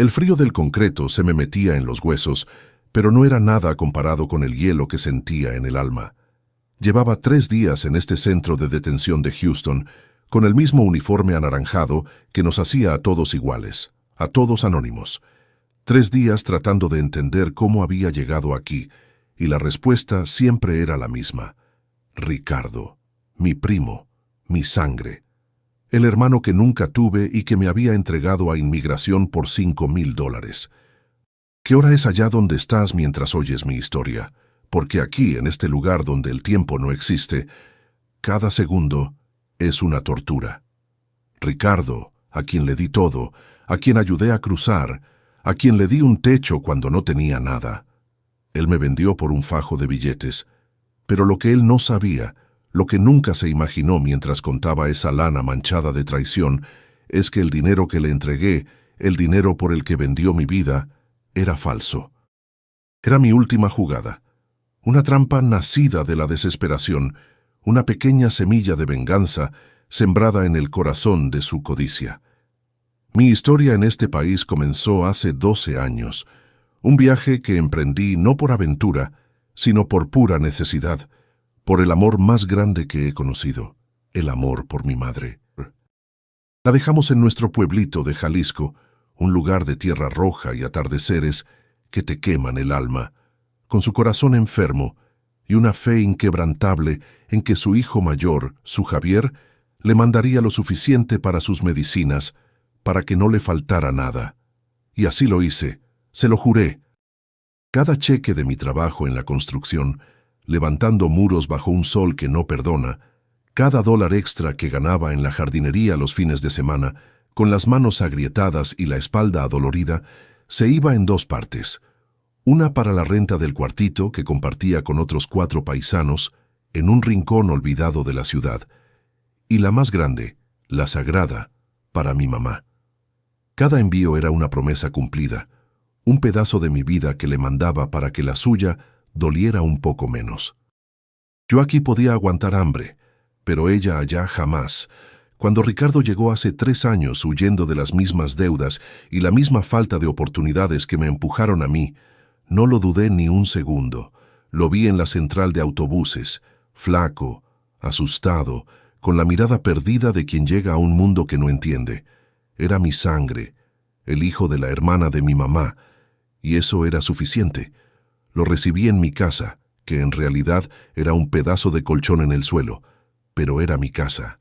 El frío del concreto se me metía en los huesos, pero no era nada comparado con el hielo que sentía en el alma. Llevaba 3 días en este centro de detención de Houston, con el mismo uniforme anaranjado que nos hacía a todos iguales, a todos anónimos. 3 días tratando de entender cómo había llegado aquí, y la respuesta siempre era la misma. Ricardo, mi primo, mi sangre. El hermano que nunca tuve y que me había entregado a inmigración por $5,000. ¿Qué hora es allá donde estás mientras oyes mi historia? Porque aquí, en este lugar donde el tiempo no existe, cada segundo es una tortura. Ricardo, a quien le di todo, a quien ayudé a cruzar, a quien le di un techo cuando no tenía nada. Él me vendió por un fajo de billetes, pero lo que él no sabía, lo que nunca se imaginó mientras contaba esa lana manchada de traición, es que el dinero que le entregué, el dinero por el que vendió mi vida, era falso. Era mi última jugada. Una trampa nacida de la desesperación, una pequeña semilla de venganza sembrada en el corazón de su codicia. Mi historia en este país comenzó hace 12 años, un viaje que emprendí no por aventura, sino por pura necesidad, por el amor más grande que he conocido, el amor por mi madre. La dejamos en nuestro pueblito de Jalisco, un lugar de tierra roja y atardeceres que te queman el alma, con su corazón enfermo y una fe inquebrantable en que su hijo mayor, su Javier, le mandaría lo suficiente para sus medicinas, para que no le faltara nada. Y así lo hice, se lo juré. Cada cheque de mi trabajo en la construcción, levantando muros bajo un sol que no perdona, cada dólar extra que ganaba en la jardinería los fines de semana, con las manos agrietadas y la espalda adolorida, se iba en 2 partes. Una para la renta del cuartito que compartía con otros 4 paisanos en un rincón olvidado de la ciudad, y la más grande, la sagrada, para mi mamá. Cada envío era una promesa cumplida, un pedazo de mi vida que le mandaba para que la suya doliera un poco menos. Yo aquí podía aguantar hambre, pero ella allá jamás. Cuando Ricardo llegó hace 3 años huyendo de las mismas deudas y la misma falta de oportunidades que me empujaron a mí, no lo dudé ni un segundo. Lo vi en la central de autobuses, flaco, asustado, con la mirada perdida de quien llega a un mundo que no entiende. Era mi sangre, el hijo de la hermana de mi mamá, y eso era suficiente. Lo recibí en mi casa, que en realidad era un pedazo de colchón en el suelo, pero era mi casa.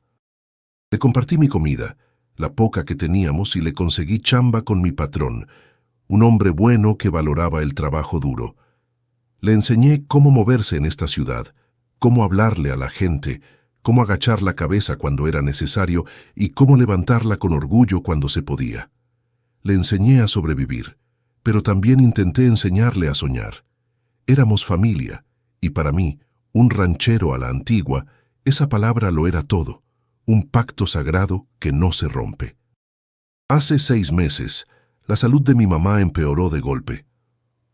Le compartí mi comida, la poca que teníamos, y le conseguí chamba con mi patrón, un hombre bueno que valoraba el trabajo duro. Le enseñé cómo moverse en esta ciudad, cómo hablarle a la gente, cómo agachar la cabeza cuando era necesario y cómo levantarla con orgullo cuando se podía. Le enseñé a sobrevivir, pero también intenté enseñarle a soñar. Éramos familia, y para mí, un ranchero a la antigua, esa palabra lo era todo, un pacto sagrado que no se rompe. Hace 6 meses, la salud de mi mamá empeoró de golpe.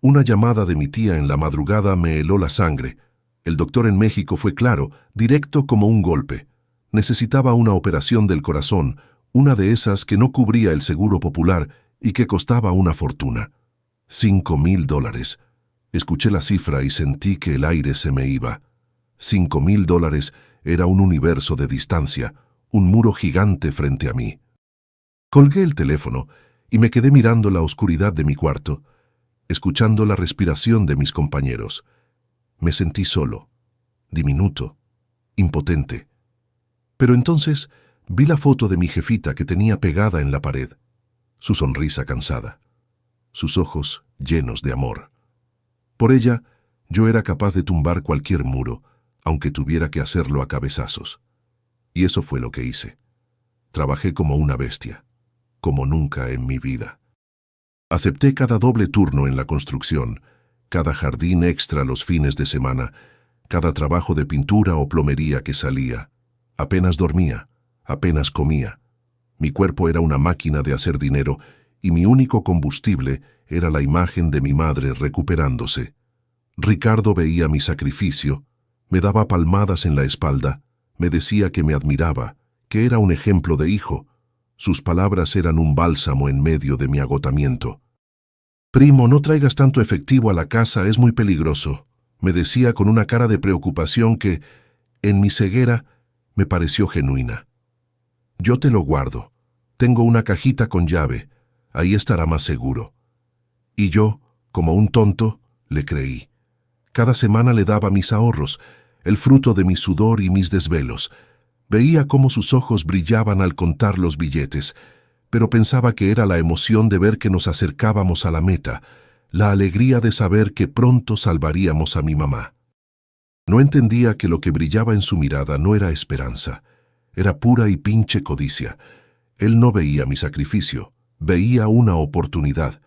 Una llamada de mi tía en la madrugada me heló la sangre. El doctor en México fue claro, directo como un golpe. Necesitaba una operación del corazón, una de esas que no cubría el seguro popular y que costaba una fortuna. $5,000. Escuché la cifra y sentí que el aire se me iba. $5,000 era un universo de distancia, un muro gigante frente a mí. Colgué el teléfono y me quedé mirando la oscuridad de mi cuarto, escuchando la respiración de mis compañeros. Me sentí solo, diminuto, impotente. Pero entonces vi la foto de mi jefita que tenía pegada en la pared, su sonrisa cansada, sus ojos llenos de amor. Por ella, yo era capaz de tumbar cualquier muro, aunque tuviera que hacerlo a cabezazos. Y eso fue lo que hice. Trabajé como una bestia, como nunca en mi vida. Acepté cada doble turno en la construcción, cada jardín extra los fines de semana, cada trabajo de pintura o plomería que salía. Apenas dormía, apenas comía. Mi cuerpo era una máquina de hacer dinero y mi único combustible era la imagen de mi madre recuperándose. Ricardo veía mi sacrificio, me daba palmadas en la espalda, me decía que me admiraba, que era un ejemplo de hijo, Sus palabras eran un bálsamo en medio de mi agotamiento. «Primo, no traigas tanto efectivo a la casa, es muy peligroso», me decía con una cara de preocupación que, en mi ceguera, me pareció genuina. «Yo te lo guardo. Tengo una cajita con llave. Ahí estará más seguro». Y yo, como un tonto, le creí. Cada semana le daba mis ahorros, el fruto de mi sudor y mis desvelos. Veía cómo sus ojos brillaban al contar los billetes, pero pensaba que era la emoción de ver que nos acercábamos a la meta, la alegría de saber que pronto salvaríamos a mi mamá. No entendía que lo que brillaba en su mirada no era esperanza, era pura y pinche codicia. Él no veía mi sacrificio, veía una oportunidad.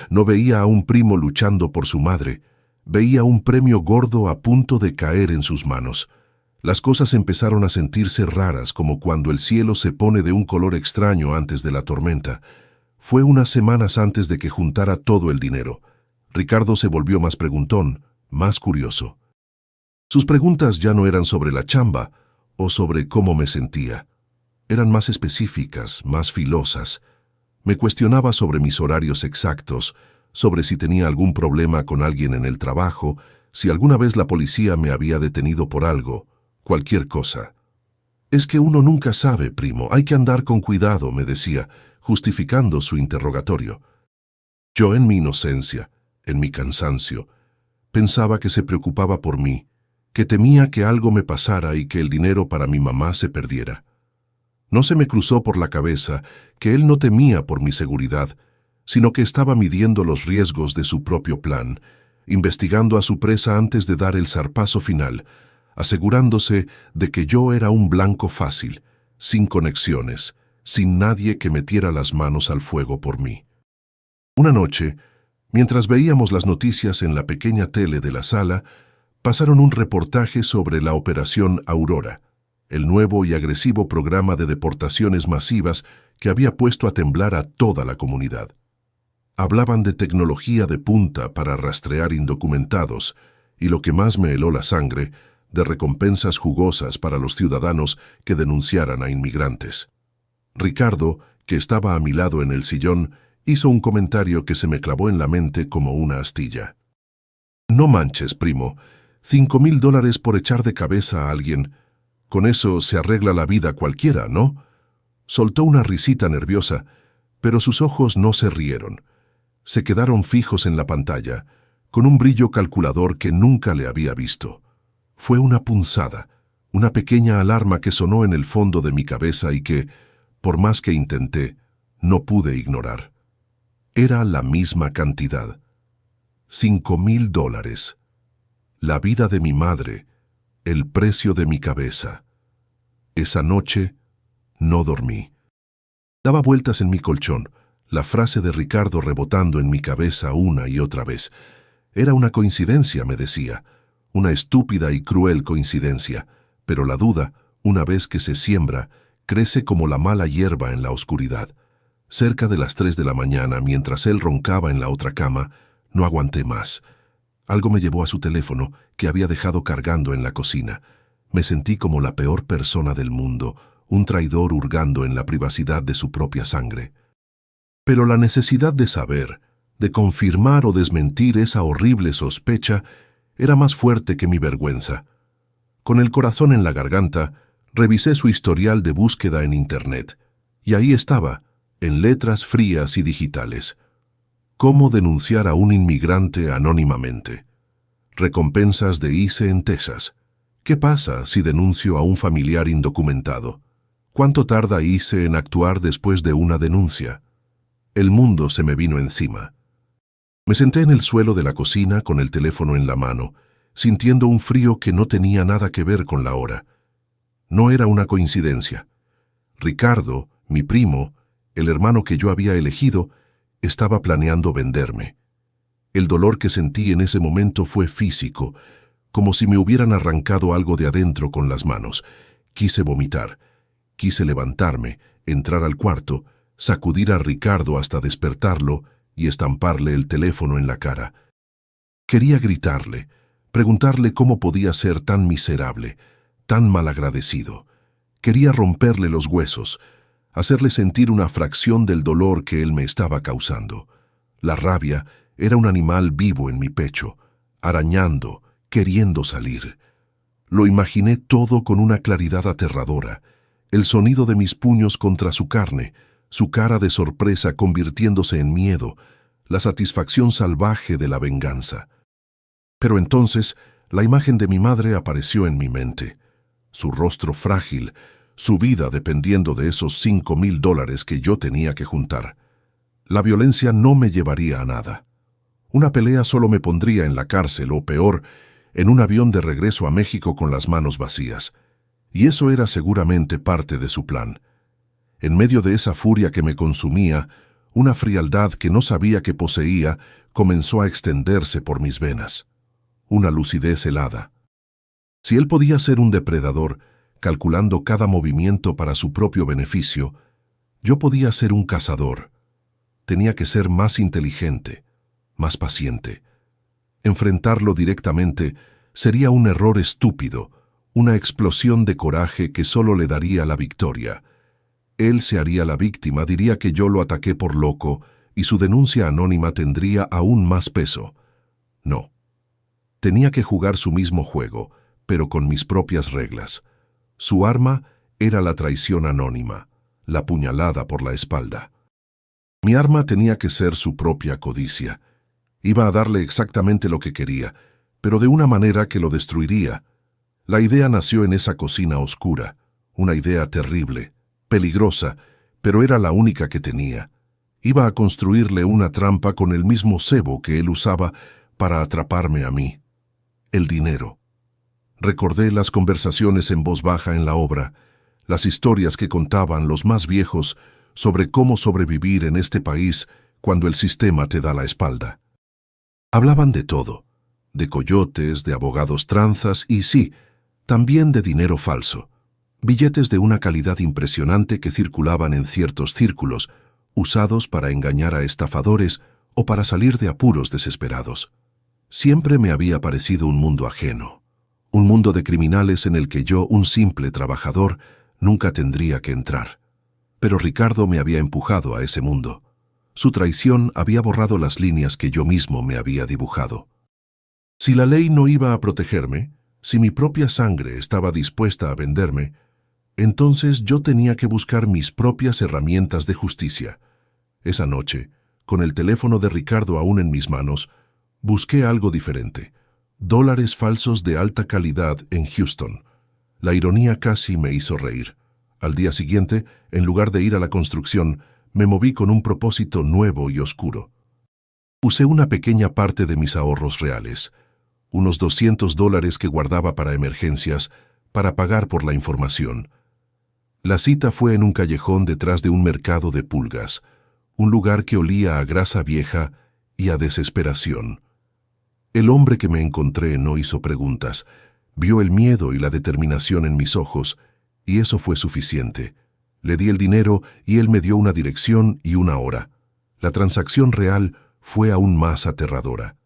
No veía a un primo luchando por su madre, veía un premio gordo a punto de caer en sus manos. Las cosas empezaron a sentirse raras, como cuando el cielo se pone de un color extraño antes de la tormenta. Fue unas semanas antes de que juntara todo el dinero. Ricardo se volvió más preguntón, más curioso. Sus preguntas ya no eran sobre la chamba o sobre cómo me sentía. Eran más específicas, más filosas. Me cuestionaba sobre mis horarios exactos, sobre si tenía algún problema con alguien en el trabajo, si alguna vez la policía me había detenido por algo, cualquier cosa. «Es que uno nunca sabe, primo, hay que andar con cuidado», me decía, justificando su interrogatorio. Yo, en mi inocencia, en mi cansancio, pensaba que se preocupaba por mí, que temía que algo me pasara y que el dinero para mi mamá se perdiera. No se me cruzó por la cabeza que él no temía por mi seguridad, sino que estaba midiendo los riesgos de su propio plan, investigando a su presa antes de dar el zarpazo final, asegurándose de que yo era un blanco fácil, sin conexiones, sin nadie que metiera las manos al fuego por mí. Una noche, mientras veíamos las noticias en la pequeña tele de la sala, pasaron un reportaje sobre la Operación Aurora, el nuevo y agresivo programa de deportaciones masivas que había puesto a temblar a toda la comunidad. Hablaban de tecnología de punta para rastrear indocumentados y, lo que más me heló la sangre, de recompensas jugosas para los ciudadanos que denunciaran a inmigrantes. Ricardo, que estaba a mi lado en el sillón, hizo un comentario que se me clavó en la mente como una astilla. «No manches, primo, $5,000 por echar de cabeza a alguien. Con eso se arregla la vida cualquiera, ¿no?». Soltó una risita nerviosa, pero sus ojos no se rieron. Se quedaron fijos en la pantalla, con un brillo calculador que nunca le había visto. Fue una punzada, una pequeña alarma que sonó en el fondo de mi cabeza y que, por más que intenté, no pude ignorar. Era la misma cantidad. $5,000. La vida de mi madre, el precio de mi cabeza. Esa noche no dormí. Daba vueltas en mi colchón, la frase de Ricardo rebotando en mi cabeza una y otra vez. Era una coincidencia, me decía, una estúpida y cruel coincidencia, pero la duda, una vez que se siembra, crece como la mala hierba en la oscuridad. Cerca de las 3 de la mañana, mientras él roncaba en la otra cama, no aguanté más. Algo me llevó a su teléfono, que había dejado cargando en la cocina. Me sentí como la peor persona del mundo, un traidor hurgando en la privacidad de su propia sangre. Pero la necesidad de saber, de confirmar o desmentir esa horrible sospecha, era más fuerte que mi vergüenza. Con el corazón en la garganta, revisé su historial de búsqueda en Internet, y ahí estaba, en letras frías y digitales. ¿Cómo denunciar a un inmigrante anónimamente? Recompensas de ICE en Texas. ¿Qué pasa si denuncio a un familiar indocumentado? ¿Cuánto tarda ICE en actuar después de una denuncia? El mundo se me vino encima. Me senté en el suelo de la cocina con el teléfono en la mano, sintiendo un frío que no tenía nada que ver con la hora. No era una coincidencia. Ricardo, mi primo, el hermano que yo había elegido, estaba planeando venderme. El dolor que sentí en ese momento fue físico, como si me hubieran arrancado algo de adentro con las manos. Quise vomitar. Quise levantarme, entrar al cuarto, sacudir a Ricardo hasta despertarlo y estamparle el teléfono en la cara. Quería gritarle, preguntarle cómo podía ser tan miserable, tan malagradecido. Quería romperle los huesos, hacerle sentir una fracción del dolor que él me estaba causando. La rabia era un animal vivo en mi pecho, arañando, queriendo salir. Lo imaginé todo con una claridad aterradora, el sonido de mis puños contra su carne, su cara de sorpresa convirtiéndose en miedo, la satisfacción salvaje de la venganza. Pero entonces, la imagen de mi madre apareció en mi mente. Su rostro frágil, su vida dependiendo de esos $5,000 que yo tenía que juntar. La violencia no me llevaría a nada. Una pelea solo me pondría en la cárcel o peor, en un avión de regreso a México con las manos vacías. Y eso era seguramente parte de su plan. En medio de esa furia que me consumía, una frialdad que no sabía que poseía comenzó a extenderse por mis venas. Una lucidez helada. Si él podía ser un depredador, calculando cada movimiento para su propio beneficio, yo podía ser un cazador. Tenía que ser más inteligente, más paciente. Enfrentarlo directamente sería un error estúpido, una explosión de coraje que solo le daría la victoria. Él se haría la víctima, diría que yo lo ataqué por loco y su denuncia anónima tendría aún más peso. No. Tenía que jugar su mismo juego, pero con mis propias reglas. Su arma era la traición anónima, la puñalada por la espalda. Mi arma tenía que ser su propia codicia. Iba a darle exactamente lo que quería, pero de una manera que lo destruiría. La idea nació en esa cocina oscura, una idea terrible, peligrosa, pero era la única que tenía. Iba a construirle una trampa con el mismo cebo que él usaba para atraparme a mí. El dinero. Recordé las conversaciones en voz baja en la obra, las historias que contaban los más viejos sobre cómo sobrevivir en este país cuando el sistema te da la espalda. Hablaban de todo, de coyotes, de abogados tranzas y sí, también de dinero falso. Billetes de una calidad impresionante que circulaban en ciertos círculos, usados para engañar a estafadores o para salir de apuros desesperados. Siempre me había parecido un mundo ajeno, un mundo de criminales en el que yo, un simple trabajador, nunca tendría que entrar. Pero Ricardo me había empujado a ese mundo. Su traición había borrado las líneas que yo mismo me había dibujado. Si la ley no iba a protegerme, si mi propia sangre estaba dispuesta a venderme, entonces yo tenía que buscar mis propias herramientas de justicia. Esa noche, con el teléfono de Ricardo aún en mis manos, busqué algo diferente. $, falsos de alta calidad en Houston. La ironía casi me hizo reír. Al día siguiente, en lugar de ir a la construcción, me moví con un propósito nuevo y oscuro. Usé una pequeña parte de mis ahorros reales, unos $200 que guardaba para emergencias, para pagar por la información. La cita fue en un callejón detrás de un mercado de pulgas, un lugar que olía a grasa vieja y a desesperación. El hombre que me encontré no hizo preguntas, vio el miedo y la determinación en mis ojos, y eso fue suficiente. Le di el dinero y él me dio una dirección y una hora. La transacción real fue aún más aterradora.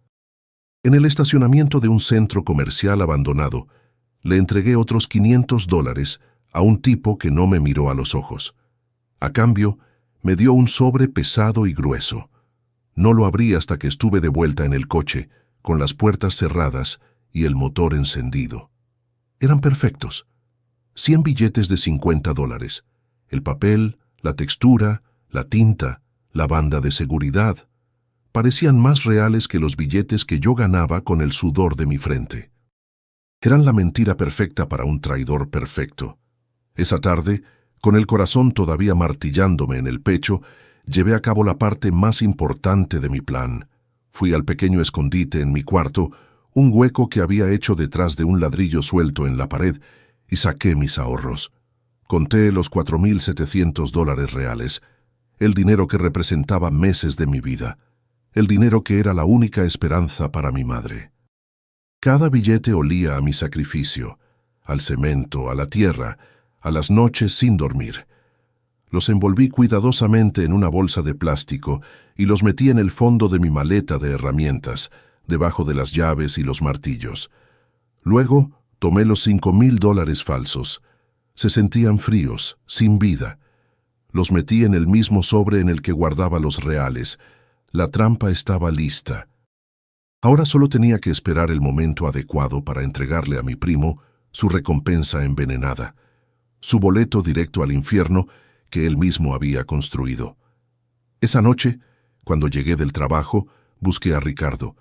En el estacionamiento de un centro comercial abandonado, le entregué otros $500 a un tipo que no me miró a los ojos. A cambio, me dio un sobre pesado y grueso. No lo abrí hasta que estuve de vuelta en el coche, con las puertas cerradas y el motor encendido. Eran perfectos. 100 billetes de $50. El papel, la textura, la tinta, la banda de seguridad, parecían más reales que los billetes que yo ganaba con el sudor de mi frente. Eran la mentira perfecta para un traidor perfecto. Esa tarde, con el corazón todavía martillándome en el pecho, llevé a cabo la parte más importante de mi plan. Fui al pequeño escondite en mi cuarto, un hueco que había hecho detrás de un ladrillo suelto en la pared, y saqué mis ahorros. Conté los $4,700 reales, el dinero que representaba meses de mi vida, el dinero que era la única esperanza para mi madre. Cada billete olía a mi sacrificio, al cemento, a la tierra, a las noches sin dormir. Los envolví cuidadosamente en una bolsa de plástico y los metí en el fondo de mi maleta de herramientas, debajo de las llaves y los martillos. Luego tomé los $5,000 falsos. Se sentían fríos, sin vida. Los metí en el mismo sobre en el que guardaba los reales. La trampa estaba lista. Ahora solo tenía que esperar el momento adecuado para entregarle a mi primo su recompensa envenenada, su boleto directo al infierno que él mismo había construido. Esa noche, cuando llegué del trabajo, busqué a Ricardo.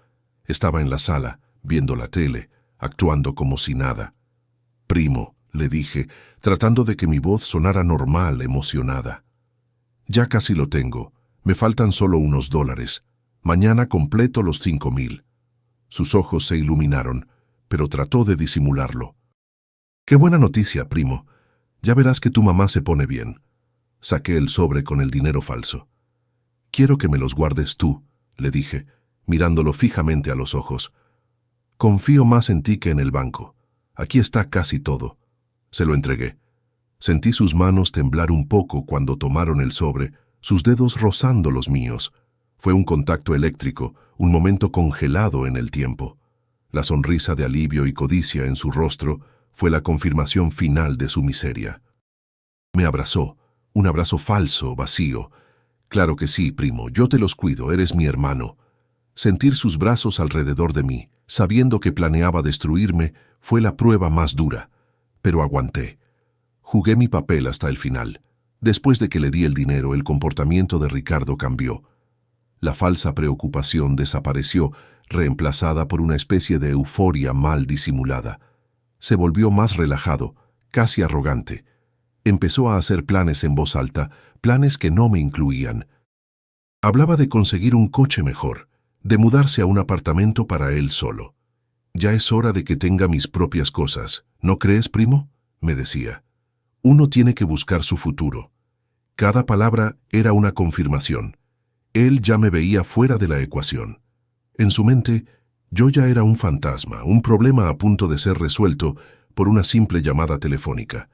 Estaba en la sala, viendo la tele, actuando como si nada. «Primo», le dije, tratando de que mi voz sonara normal, emocionada. «Ya casi lo tengo. Me faltan solo unos $. Mañana completo los 5,000». Sus ojos se iluminaron, pero trató de disimularlo. «Qué buena noticia, primo. Ya verás que tu mamá se pone bien». Saqué el sobre con el dinero falso. «Quiero que me los guardes tú», le dije, mirándolo fijamente a los ojos. «Confío más en ti que en el banco. Aquí está casi todo». Se lo entregué. Sentí sus manos temblar un poco cuando tomaron el sobre, sus dedos rozando los míos. Fue un contacto eléctrico, un momento congelado en el tiempo. La sonrisa de alivio y codicia en su rostro fue la confirmación final de su miseria. Me abrazó, un abrazo falso, vacío. «Claro que sí, primo, yo te los cuido, eres mi hermano». Sentir sus brazos alrededor de mí, sabiendo que planeaba destruirme, fue la prueba más dura. Pero aguanté. Jugué mi papel hasta el final. Después de que le di el dinero, el comportamiento de Ricardo cambió. La falsa preocupación desapareció, reemplazada por una especie de euforia mal disimulada. Se volvió más relajado, casi arrogante. Empezó a hacer planes en voz alta, planes que no me incluían. Hablaba de conseguir un coche mejor, de mudarse a un apartamento para él solo. «Ya es hora de que tenga mis propias cosas, ¿no crees, primo?», me decía. «Uno tiene que buscar su futuro». Cada palabra era una confirmación. Él ya me veía fuera de la ecuación. En su mente, yo ya era un fantasma, un problema a punto de ser resuelto por una simple llamada telefónica.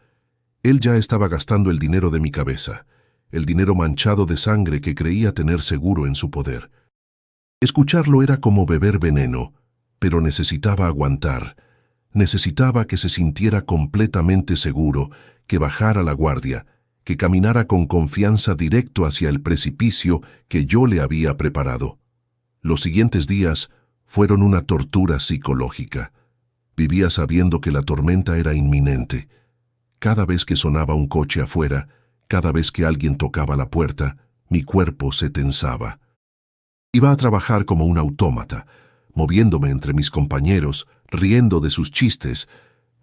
Él ya estaba gastando el dinero de mi cabeza, el dinero manchado de sangre que creía tener seguro en su poder. Escucharlo era como beber veneno, pero necesitaba aguantar. Necesitaba que se sintiera completamente seguro, que bajara la guardia, que caminara con confianza directo hacia el precipicio que yo le había preparado. Los siguientes días fueron una tortura psicológica. Vivía sabiendo que la tormenta era inminente. Cada vez que sonaba un coche afuera, cada vez que alguien tocaba la puerta, mi cuerpo se tensaba. Iba a trabajar como un autómata, moviéndome entre mis compañeros, riendo de sus chistes,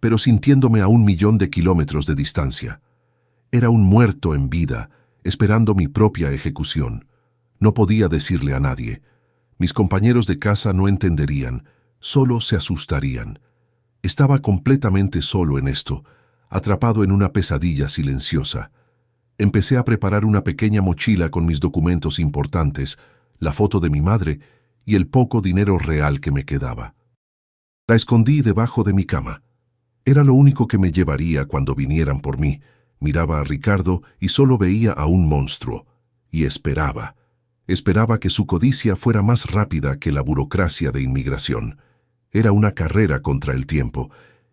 pero sintiéndome a 1.000.000 de kilómetros de distancia. Era un muerto en vida, esperando mi propia ejecución. No podía decirle a nadie. Mis compañeros de casa no entenderían, solo se asustarían. Estaba completamente solo en esto, atrapado en una pesadilla silenciosa. Empecé a preparar una pequeña mochila con mis documentos importantes, la foto de mi madre y el poco dinero real que me quedaba. La escondí debajo de mi cama. Era lo único que me llevaría cuando vinieran por mí. Miraba a Ricardo y solo veía a un monstruo. Y esperaba. Esperaba que su codicia fuera más rápida que la burocracia de inmigración. Era una carrera contra el tiempo,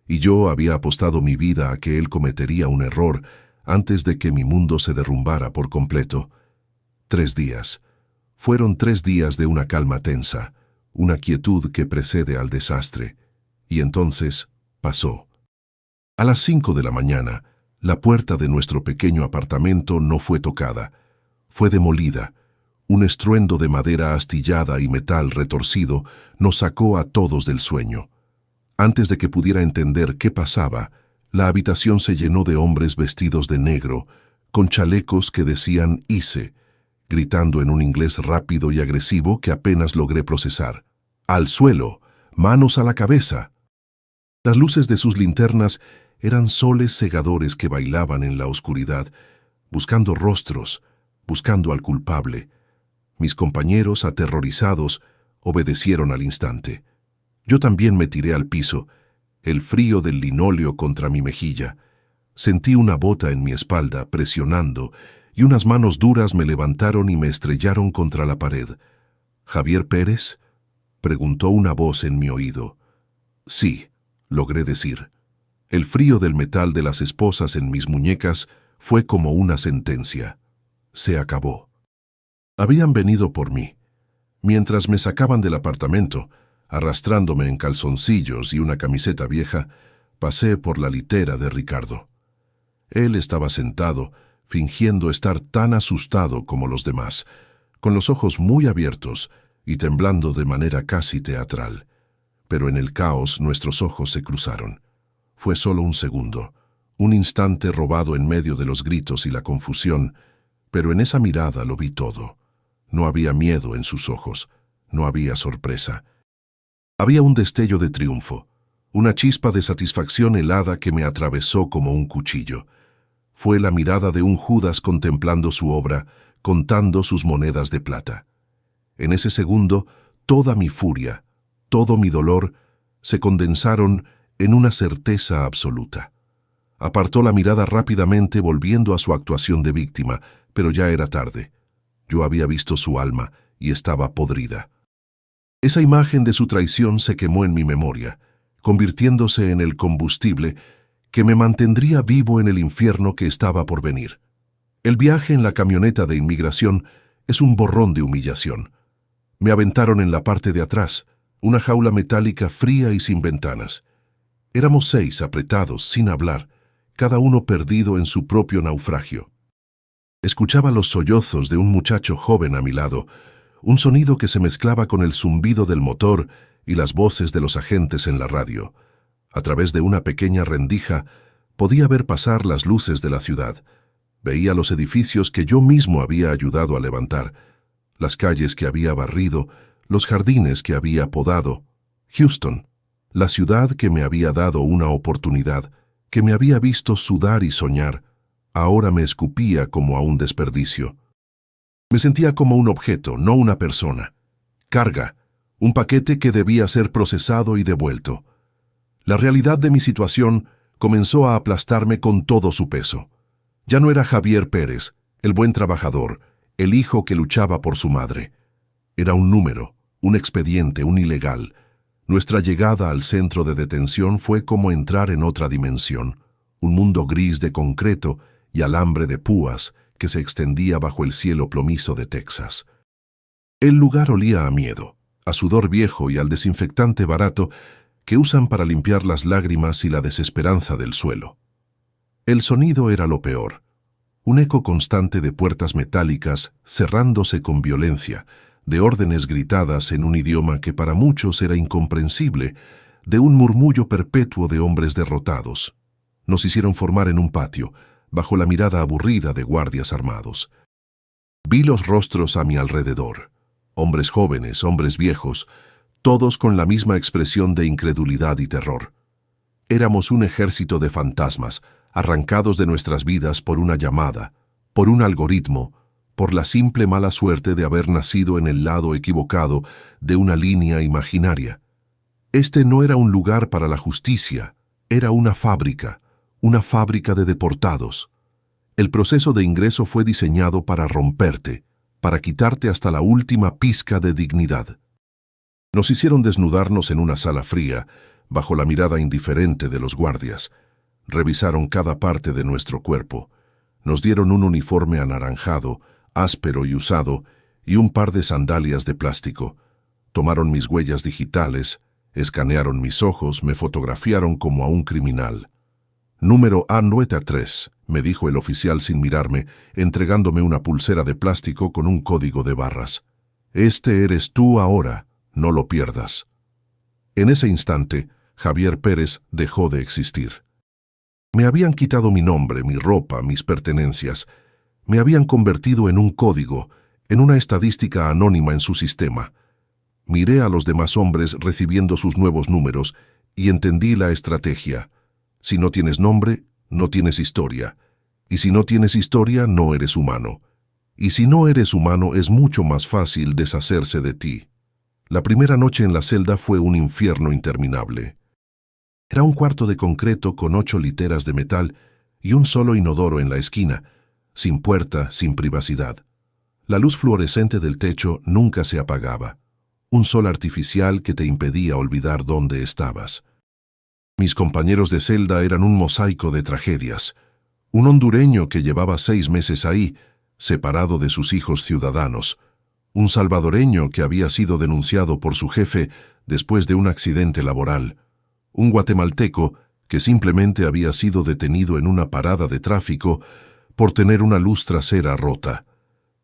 y yo había apostado mi vida a que él cometería un error antes de que mi mundo se derrumbara por completo. 3 días. Fueron 3 días de una calma tensa, una quietud que precede al desastre. Y entonces pasó. A las 5 de la mañana, la puerta de nuestro pequeño apartamento no fue tocada. Fue demolida. Un estruendo de madera astillada y metal retorcido nos sacó a todos del sueño. Antes de que pudiera entender qué pasaba, la habitación se llenó de hombres vestidos de negro, con chalecos que decían «ICE», gritando en un inglés rápido y agresivo que apenas logré procesar. «¡Al suelo! ¡Manos a la cabeza!». Las luces de sus linternas eran soles cegadores que bailaban en la oscuridad, buscando rostros, buscando al culpable. Mis compañeros, aterrorizados, obedecieron al instante. Yo también me tiré al piso, el frío del linóleo contra mi mejilla. Sentí una bota en mi espalda, presionando, y unas manos duras me levantaron y me estrellaron contra la pared. «¿Javier Pérez?», preguntó una voz en mi oído. «Sí», logré decir. El frío del metal de las esposas en mis muñecas fue como una sentencia. se acabó. Habían venido por mí. Mientras me sacaban del apartamento, arrastrándome en calzoncillos y una camiseta vieja, pasé por la litera de Ricardo. Él estaba sentado, fingiendo estar tan asustado como los demás, con los ojos muy abiertos y temblando de manera casi teatral. Pero en el caos nuestros ojos se cruzaron. Fue solo un segundo, un instante robado en medio de los gritos y la confusión, pero en esa mirada lo vi todo. No había miedo en sus ojos, no había sorpresa. Había un destello de triunfo, una chispa de satisfacción helada que me atravesó como un cuchillo. Fue la mirada de un Judas contemplando su obra, contando sus monedas de plata. En ese segundo, toda mi furia, todo mi dolor, se condensaron en una certeza absoluta. Apartó la mirada rápidamente volviendo a su actuación de víctima, pero ya era tarde. Yo había visto su alma y estaba podrida. Esa imagen de su traición se quemó en mi memoria, convirtiéndose en el combustible que me mantendría vivo en el infierno que estaba por venir. El viaje en la camioneta de inmigración es un borrón de humillación. Me aventaron en la parte de atrás, una jaula metálica fría y sin ventanas. Éramos 6 apretados, sin hablar, cada uno perdido en su propio naufragio. Escuchaba los sollozos de un muchacho joven a mi lado, un sonido que se mezclaba con el zumbido del motor y las voces de los agentes en la radio. A través de una pequeña rendija podía ver pasar las luces de la ciudad. Veía los edificios que yo mismo había ayudado a levantar, las calles que había barrido, los jardines que había podado. Houston, la ciudad que me había dado una oportunidad, que me había visto sudar y soñar, ahora me escupía como a un desperdicio. Me sentía como un objeto, no una persona. Carga, un paquete que debía ser procesado y devuelto. La realidad de mi situación comenzó a aplastarme con todo su peso. Ya no era Javier Pérez, el buen trabajador, el hijo que luchaba por su madre. Era un número, un expediente, un ilegal. Nuestra llegada al centro de detención fue como entrar en otra dimensión, un mundo gris de concreto y alambre de púas que se extendía bajo el cielo plomizo de Texas. El lugar olía a miedo, a sudor viejo y al desinfectante barato que usan para limpiar las lágrimas y la desesperanza del suelo. El sonido era lo peor, un eco constante de puertas metálicas cerrándose con violencia, de órdenes gritadas en un idioma que para muchos era incomprensible, de un murmullo perpetuo de hombres derrotados. Nos hicieron formar en un patio, bajo la mirada aburrida de guardias armados. Vi los rostros a mi alrededor, hombres jóvenes, hombres viejos, todos con la misma expresión de incredulidad y terror. Éramos un ejército de fantasmas, arrancados de nuestras vidas por una llamada, por un algoritmo, por la simple mala suerte de haber nacido en el lado equivocado de una línea imaginaria. Este no era un lugar para la justicia, era una fábrica de deportados. El proceso de ingreso fue diseñado para romperte, para quitarte hasta la última pizca de dignidad. Nos hicieron desnudarnos en una sala fría, bajo la mirada indiferente de los guardias. Revisaron cada parte de nuestro cuerpo. Nos dieron un uniforme anaranjado, áspero y usado, y un par de sandalias de plástico. Tomaron mis huellas digitales, escanearon mis ojos, me fotografiaron como a un criminal. Número A93, me dijo el oficial sin mirarme, entregándome una pulsera de plástico con un código de barras. Este eres tú ahora, no lo pierdas. En ese instante, Javier Pérez dejó de existir. Me habían quitado mi nombre, mi ropa, mis pertenencias. Me habían convertido en un código, en una estadística anónima en su sistema. Miré a los demás hombres recibiendo sus nuevos números y entendí la estrategia. Si no tienes nombre, no tienes historia. Y si no tienes historia, no eres humano. Y si no eres humano, es mucho más fácil deshacerse de ti. La primera noche en la celda fue un infierno interminable. Era un cuarto de concreto con 8 literas de metal y un solo inodoro en la esquina, sin puerta, sin privacidad. La luz fluorescente del techo nunca se apagaba. Un sol artificial que te impedía olvidar dónde estabas. Mis compañeros de celda eran un mosaico de tragedias. Un hondureño que llevaba 6 meses ahí separado de sus hijos ciudadanos, un salvadoreño que había sido denunciado por su jefe después de un accidente laboral, un guatemalteco que simplemente había sido detenido en una parada de tráfico por tener una luz trasera rota.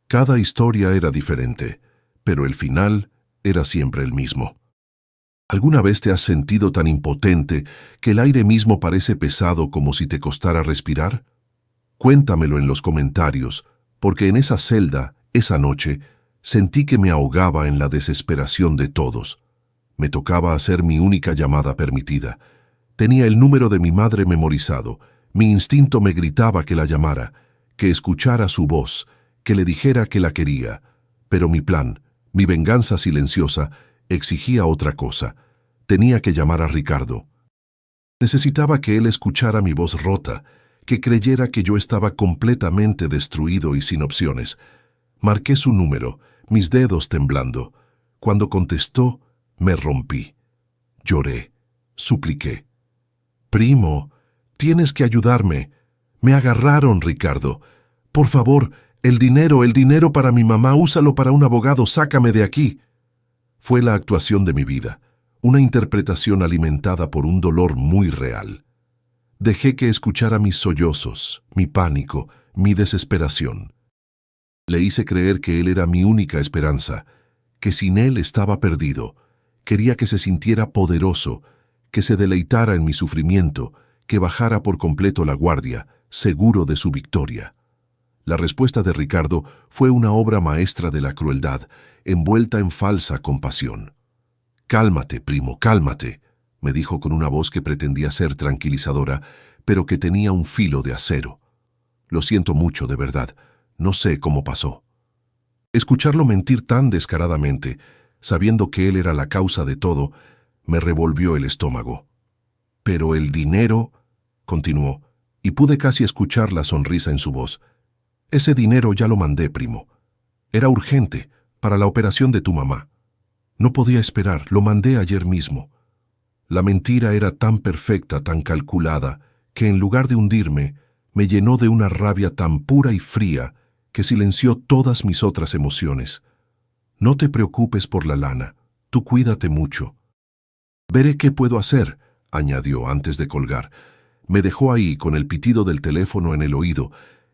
Cada historia era diferente, pero el final era siempre el mismo. ¿Alguna vez te has sentido tan impotente que el aire mismo parece pesado como si te costara respirar? Cuéntamelo en los comentarios, porque en esa celda, esa noche, sentí que me ahogaba en la desesperación de todos. Me tocaba hacer mi única llamada permitida. Tenía el número de mi madre memorizado. Mi instinto me gritaba que la llamara, que escuchara su voz, que le dijera que la quería. Pero mi plan, mi venganza silenciosa, exigía otra cosa. Tenía que llamar a Ricardo. Necesitaba que él escuchara mi voz rota, que creyera que yo estaba completamente destruido y sin opciones. Marqué su número, mis dedos temblando. Cuando contestó, me rompí. Lloré, supliqué. «Primo, tienes que ayudarme. Me agarraron, Ricardo. Por favor, el dinero para mi mamá, úsalo para un abogado, sácame de aquí». Fue la actuación de mi vida, una interpretación alimentada por un dolor muy real. Dejé que escuchara mis sollozos, mi pánico, mi desesperación. Le hice creer que él era mi única esperanza, que sin él estaba perdido. Quería que se sintiera poderoso, que se deleitara en mi sufrimiento, que bajara por completo la guardia, seguro de su victoria. La respuesta de Ricardo fue una obra maestra de la crueldad, envuelta en falsa compasión. «Cálmate, primo, cálmate», me dijo con una voz que pretendía ser tranquilizadora, pero que tenía un filo de acero. «Lo siento mucho, de verdad. No sé cómo pasó». Escucharlo mentir tan descaradamente, sabiendo que él era la causa de todo, me revolvió el estómago. «Pero el dinero», continuó, y pude casi escuchar la sonrisa en su voz. «Ese dinero ya lo mandé, primo. Era urgente, para la operación de tu mamá. No podía esperar, lo mandé ayer mismo». La mentira era tan perfecta, tan calculada, que en lugar de hundirme, me llenó de una rabia tan pura y fría que silenció todas mis otras emociones. «No te preocupes por la lana, tú cuídate mucho». «Veré qué puedo hacer», añadió antes de colgar. Me dejó ahí con el pitido del teléfono en el oído,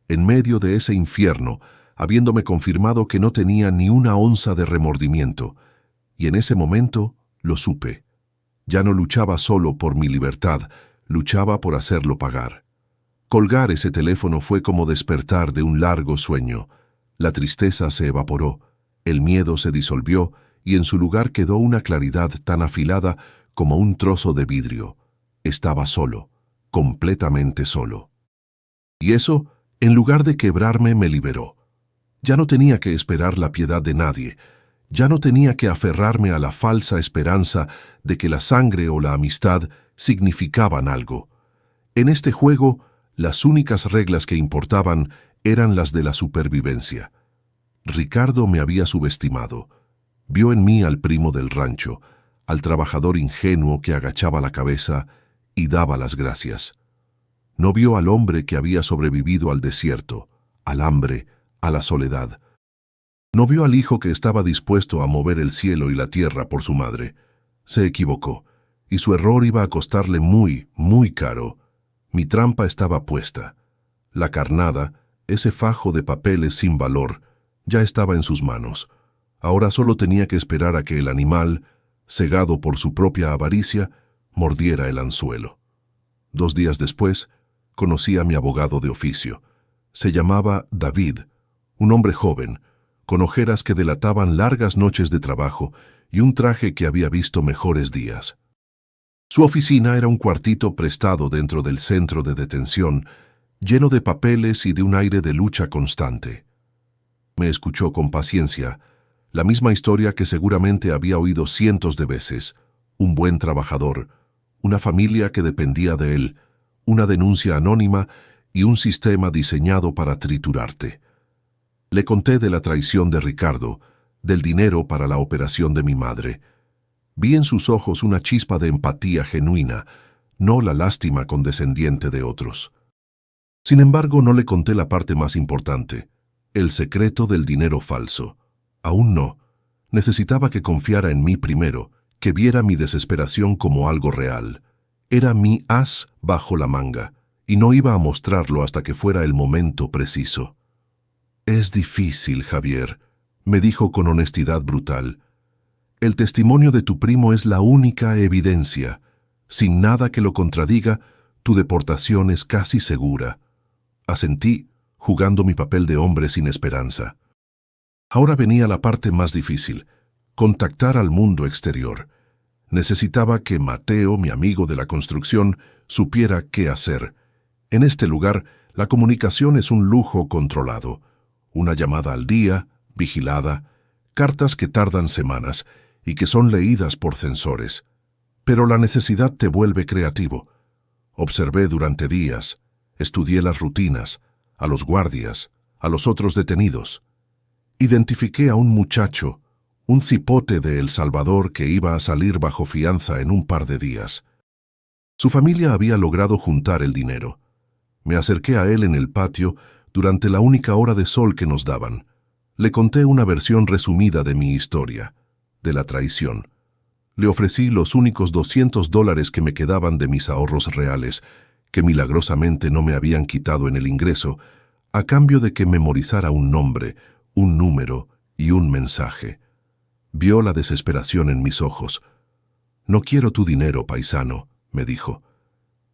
en medio de ese infierno, habiéndome confirmado que no tenía ni una onza de remordimiento. Y en ese momento lo supe. Ya no luchaba solo por mi libertad, luchaba por hacerlo pagar. Colgar ese teléfono fue como despertar de un largo sueño. La tristeza se evaporó, el miedo se disolvió y en su lugar quedó una claridad tan afilada como un trozo de vidrio. Estaba solo, completamente solo. Y eso, en lugar de quebrarme, me liberó. Ya no tenía que esperar la piedad de nadie. Ya no tenía que aferrarme a la falsa esperanza de que la sangre o la amistad significaban algo. En este juego, las únicas reglas que importaban eran las de la supervivencia. Ricardo me había subestimado. Vio en mí al primo del rancho, al trabajador ingenuo que agachaba la cabeza y daba las gracias. No vio al hombre que había sobrevivido al desierto, al hambre, a la soledad. No vio al hijo que estaba dispuesto a mover el cielo y la tierra por su madre. Se equivocó, y su error iba a costarle muy, muy caro. Mi trampa estaba puesta. La carnada, ese fajo de papeles sin valor, ya estaba en sus manos. Ahora solo tenía que esperar a que el animal, cegado por su propia avaricia, mordiera el anzuelo. 2 días después, conocí a mi abogado de oficio. Se llamaba David, un hombre joven, con ojeras que delataban largas noches de trabajo y un traje que había visto mejores días. Su oficina era un cuartito prestado dentro del centro de detención, lleno de papeles y de un aire de lucha constante. Me escuchó con paciencia, la misma historia que seguramente había oído cientos de veces: un buen trabajador, una familia que dependía de él, una denuncia anónima y un sistema diseñado para triturarte. Le conté de la traición de Ricardo, del dinero para la operación de mi madre. Vi en sus ojos una chispa de empatía genuina, no la lástima condescendiente de otros. Sin embargo, no le conté la parte más importante, El secreto del dinero falso. Aún no. Necesitaba que confiara en mí primero, que viera mi desesperación como algo real. Era mi as bajo la manga, y no iba a mostrarlo hasta que fuera el momento preciso. «Es difícil, Javier», me dijo con honestidad brutal. «El testimonio de tu primo es la única evidencia. Sin nada que lo contradiga, tu deportación es casi segura». Asentí, jugando mi papel de hombre sin esperanza. Ahora venía la parte más difícil, contactar al mundo exterior. Necesitaba que Mateo, mi amigo de la construcción, supiera qué hacer. En este lugar, la comunicación es un lujo controlado. Una llamada al día, vigilada, cartas que tardan semanas y que son leídas por censores. Pero la necesidad te vuelve creativo. Observé durante días, estudié las rutinas, a los guardias, a los otros detenidos. Identifiqué a un muchacho, un cipote de El Salvador que iba a salir bajo fianza en un par de días. Su familia había logrado juntar el dinero. Me acerqué a él en el patio durante la única hora de sol que nos daban. Le conté una versión resumida de mi historia, de la traición. Le ofrecí los únicos $200 que me quedaban de mis ahorros reales, que milagrosamente no me habían quitado en el ingreso, a cambio de que memorizara un nombre, un número y un mensaje. Vio la desesperación en mis ojos. «No quiero tu dinero, paisano», me dijo.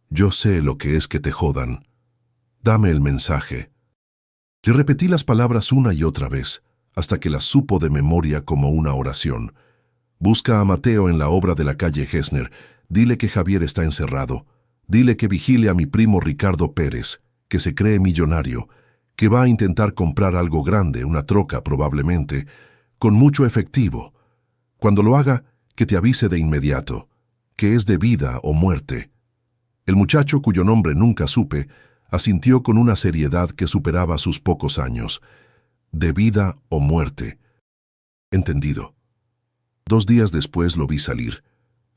«Yo sé lo que es que te jodan. Dame el mensaje». Le repetí las palabras una y otra vez, hasta que las supo de memoria como una oración. «Busca a Mateo en la obra de la calle Gessner. Dile que Javier está encerrado. Dile que vigile a mi primo Ricardo Pérez, que se cree millonario, que va a intentar comprar algo grande, una troca probablemente, con mucho efectivo. Cuando lo haga, que te avise de inmediato, que es de vida o muerte». El muchacho, cuyo nombre nunca supe, asintió con una seriedad que superaba sus pocos años. «De vida o muerte». Entendido. 2 días después lo vi salir.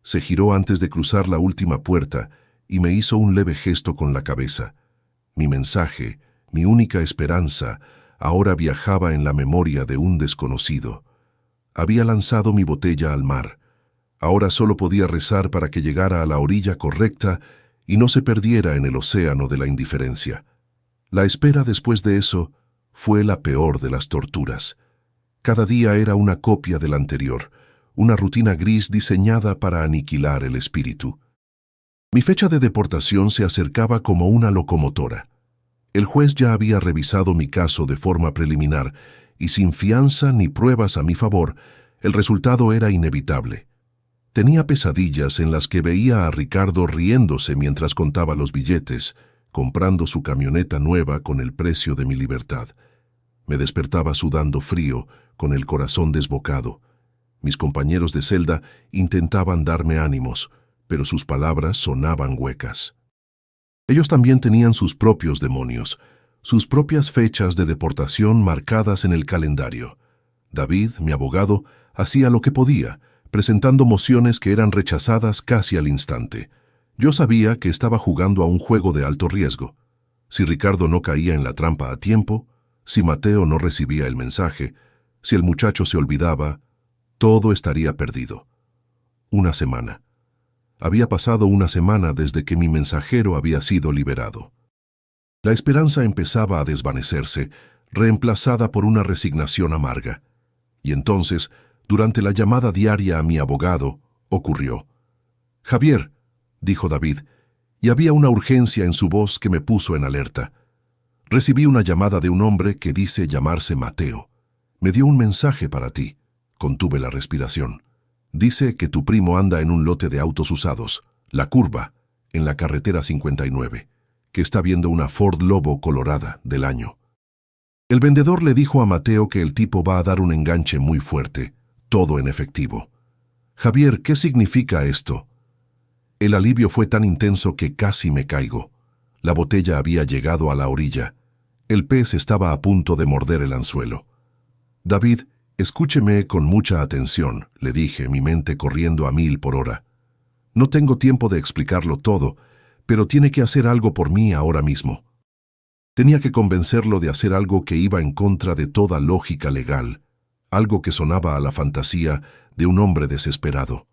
Se giró antes de cruzar la última puerta y me hizo un leve gesto con la cabeza. Mi mensaje, mi única esperanza, ahora viajaba en la memoria de un desconocido. Había lanzado mi botella al mar. Ahora solo podía rezar para que llegara a la orilla correcta y no se perdiera en el océano de la indiferencia. La espera después de eso fue la peor de las torturas. Cada día era una copia del anterior, una rutina gris diseñada para aniquilar el espíritu. Mi fecha de deportación se acercaba como una locomotora. El juez ya había revisado mi caso de forma preliminar y sin fianza ni pruebas a mi favor, el resultado era inevitable. Tenía pesadillas en las que veía a Ricardo riéndose mientras contaba los billetes, comprando su camioneta nueva con el precio de mi libertad. Me despertaba sudando frío, con el corazón desbocado. Mis compañeros de celda intentaban darme ánimos, pero sus palabras sonaban huecas. Ellos también tenían sus propios demonios, sus propias fechas de deportación marcadas en el calendario. David, mi abogado, hacía lo que podía, presentando mociones que eran rechazadas casi al instante. Yo sabía que estaba jugando a un juego de alto riesgo. Si Ricardo no caía en la trampa a tiempo, si Mateo no recibía el mensaje, si el muchacho se olvidaba, todo estaría perdido. Una semana. Había pasado una semana desde que mi mensajero había sido liberado. La esperanza empezaba a desvanecerse, reemplazada por una resignación amarga. Y entonces, durante la llamada diaria a mi abogado, ocurrió. «Javier», dijo David, y había una urgencia en su voz que me puso en alerta. «Recibí una llamada de un hombre que dice llamarse Mateo. Me dio un mensaje para ti». Contuve la respiración. «Dice que tu primo anda en un lote de autos usados, La Curva, en la carretera 59, que está viendo una Ford Lobo colorada del año». El vendedor le dijo a Mateo que el tipo va a dar un enganche muy fuerte, todo en efectivo. «Javier, ¿qué significa esto?» El alivio fue tan intenso que casi me caigo. La botella había llegado a la orilla. El pez estaba a punto de morder el anzuelo. «David, escúcheme con mucha atención», le dije, mi mente corriendo a 1000 por hora. «No tengo tiempo de explicarlo todo, pero tiene que hacer algo por mí ahora mismo». Tenía que convencerlo de hacer algo que iba en contra de toda lógica legal, algo que sonaba a la fantasía de un hombre desesperado.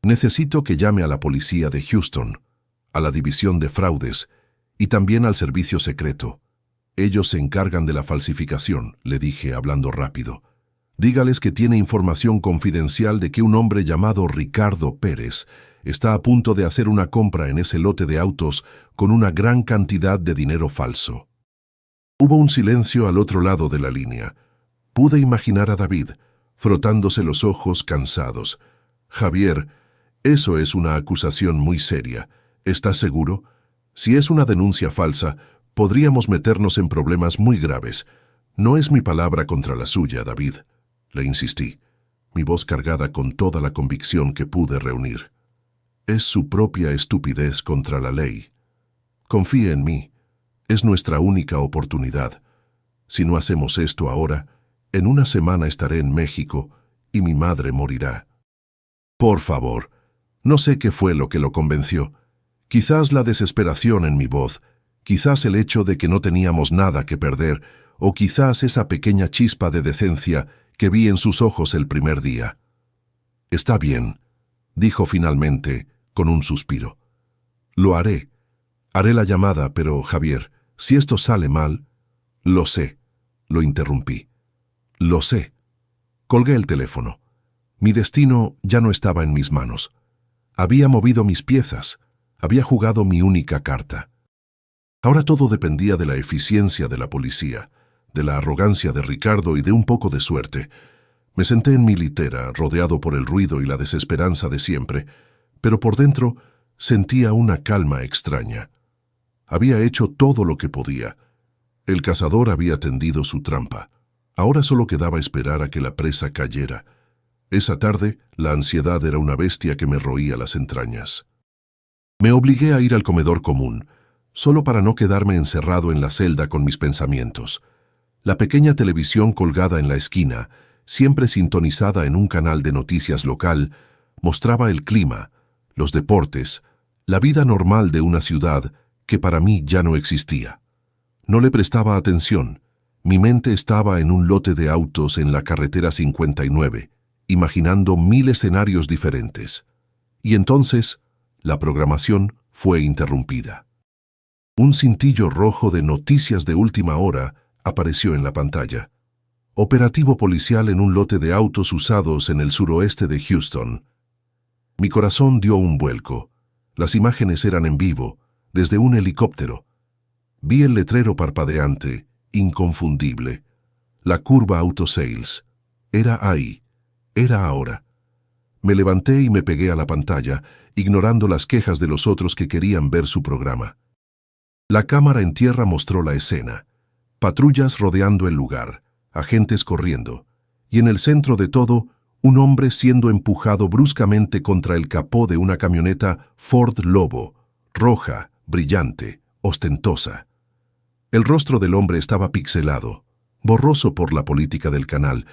Necesito que llame a la policía de Houston, a la división de fraudes y también al servicio secreto. Ellos se encargan de la falsificación, le dije hablando rápido. Dígales que tiene información confidencial de que un hombre llamado Ricardo Pérez está a punto de hacer una compra en ese lote de autos con una gran cantidad de dinero falso. Hubo un silencio al otro lado de la línea. Pude imaginar a David, frotándose los ojos cansados. Javier, eso es una acusación muy seria. ¿Estás seguro? Si es una denuncia falsa, podríamos meternos en problemas muy graves. No es mi palabra contra la suya, David. Le insistí, mi voz cargada con toda la convicción que pude reunir. Es su propia estupidez contra la ley. Confíe en mí. Es nuestra única oportunidad. Si no hacemos esto ahora, en una semana estaré en México y mi madre morirá. Por favor, no sé qué fue lo que lo convenció. Quizás la desesperación en mi voz, quizás el hecho de que no teníamos nada que perder, o quizás esa pequeña chispa de decencia que vi en sus ojos el primer día. Está bien, dijo finalmente, con un suspiro. Lo haré. Haré la llamada, pero, Javier, si esto sale mal... Lo sé, lo interrumpí. Lo sé. Colgué el teléfono. Mi destino ya no estaba en mis manos. Había movido mis piezas. Había jugado mi única carta. Ahora todo dependía de la eficiencia de la policía, de la arrogancia de Ricardo y de un poco de suerte. Me senté en mi litera, rodeado por el ruido y la desesperanza de siempre, pero por dentro sentía una calma extraña. Había hecho todo lo que podía. El cazador había tendido su trampa. Ahora solo quedaba esperar a que la presa cayera. Esa tarde, la ansiedad era una bestia que me roía las entrañas. Me obligué a ir al comedor común, solo para no quedarme encerrado en la celda con mis pensamientos. La pequeña televisión colgada en la esquina, siempre sintonizada en un canal de noticias local, mostraba el clima, los deportes, la vida normal de una ciudad que para mí ya no existía. No le prestaba atención. Mi mente estaba en un lote de autos en la carretera 59, imaginando 1000 escenarios diferentes. Y entonces, la programación fue interrumpida. Un cintillo rojo de noticias de última hora apareció en la pantalla. Operativo policial en un lote de autos usados en el suroeste de Houston. Mi corazón dio un vuelco. Las imágenes eran en vivo, desde un helicóptero. Vi el letrero parpadeante, inconfundible. La curva Auto Sales. Era ahí. Era ahora. Me levanté y me pegué a la pantalla, ignorando las quejas de los otros que querían ver su programa. La cámara en tierra mostró la escena. Patrullas rodeando el lugar, agentes corriendo, y en el centro de todo, un hombre siendo empujado bruscamente contra el capó de una camioneta Ford Lobo, roja, brillante, ostentosa. El rostro del hombre estaba pixelado, borroso por la política del canal,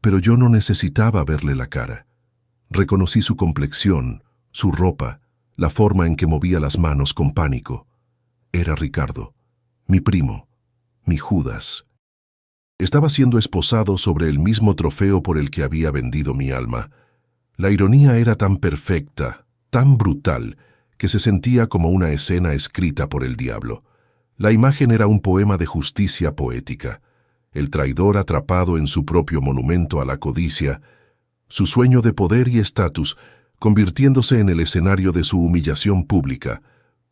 pero yo no necesitaba verle la cara. Reconocí su complexión, su ropa, la forma en que movía las manos con pánico. Era Ricardo, mi primo, mi Judas. Estaba siendo esposado sobre el mismo trofeo por el que había vendido mi alma. La ironía era tan perfecta, tan brutal, que se sentía como una escena escrita por el diablo. La imagen era un poema de justicia poética. El traidor atrapado en su propio monumento a la codicia, su sueño de poder y estatus, convirtiéndose en el escenario de su humillación pública,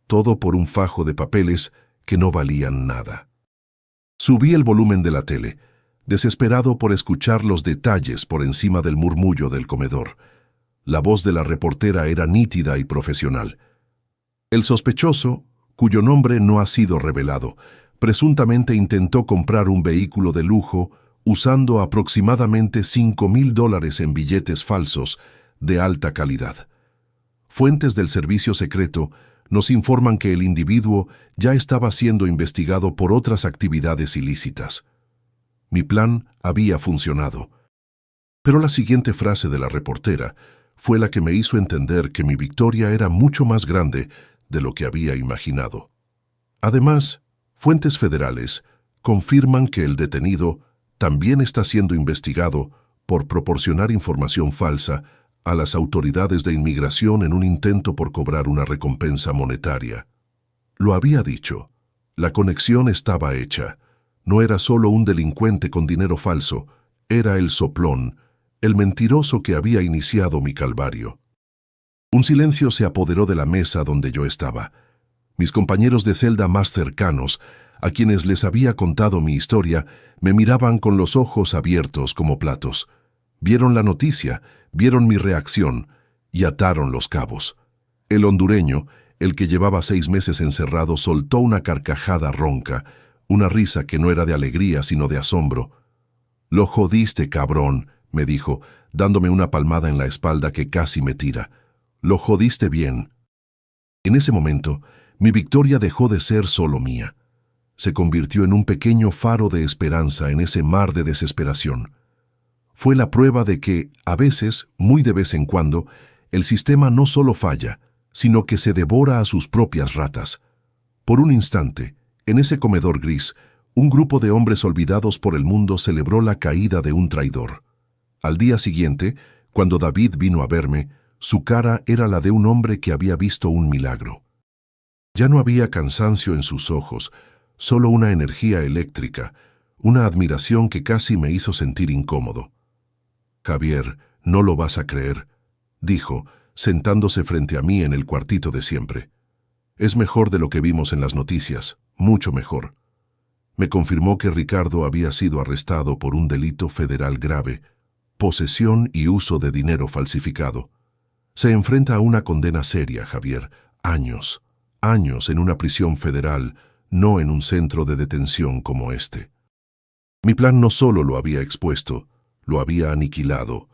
todo por un fajo de papeles que no valían nada. Subí el volumen de la tele, desesperado por escuchar los detalles por encima del murmullo del comedor. La voz de la reportera era nítida y profesional. El sospechoso, cuyo nombre no ha sido revelado, presuntamente intentó comprar un vehículo de lujo usando aproximadamente $5,000 en billetes falsos de alta calidad. Fuentes del servicio secreto nos informan que el individuo ya estaba siendo investigado por otras actividades ilícitas. Mi plan había funcionado. Pero la siguiente frase de la reportera fue la que me hizo entender que mi victoria era mucho más grande de lo que había imaginado. Además, Fuentes federales confirman que el detenido también está siendo investigado por proporcionar información falsa a las autoridades de inmigración en un intento por cobrar una recompensa monetaria. Lo había dicho. La conexión estaba hecha. No era solo un delincuente con dinero falso, era el soplón, el mentiroso que había iniciado mi calvario. Un silencio se apoderó de la mesa donde yo estaba. Mis compañeros de celda más cercanos, a quienes les había contado mi historia, me miraban con los ojos abiertos como platos. Vieron la noticia, vieron mi reacción y ataron los cabos. El hondureño, el que llevaba 6 meses encerrado, soltó una carcajada ronca, una risa que no era de alegría sino de asombro. «Lo jodiste, cabrón», me dijo, dándome una palmada en la espalda que casi me tira. «Lo jodiste bien». En ese momento, mi victoria dejó de ser solo mía. Se convirtió en un pequeño faro de esperanza en ese mar de desesperación. Fue la prueba de que, a veces, muy de vez en cuando, el sistema no solo falla, sino que se devora a sus propias ratas. Por un instante, en ese comedor gris, un grupo de hombres olvidados por el mundo celebró la caída de un traidor. Al día siguiente, cuando David vino a verme, su cara era la de un hombre que había visto un milagro. Ya no había cansancio en sus ojos, solo una energía eléctrica, una admiración que casi me hizo sentir incómodo. «Javier, no lo vas a creer», dijo, sentándose frente a mí en el cuartito de siempre. «Es mejor de lo que vimos en las noticias, mucho mejor». Me confirmó que Ricardo había sido arrestado por un delito federal grave, posesión y uso de dinero falsificado. Se enfrenta a una condena seria, Javier, años en una prisión federal, no en un centro de detención como este. Mi plan no solo lo había expuesto, lo había aniquilado.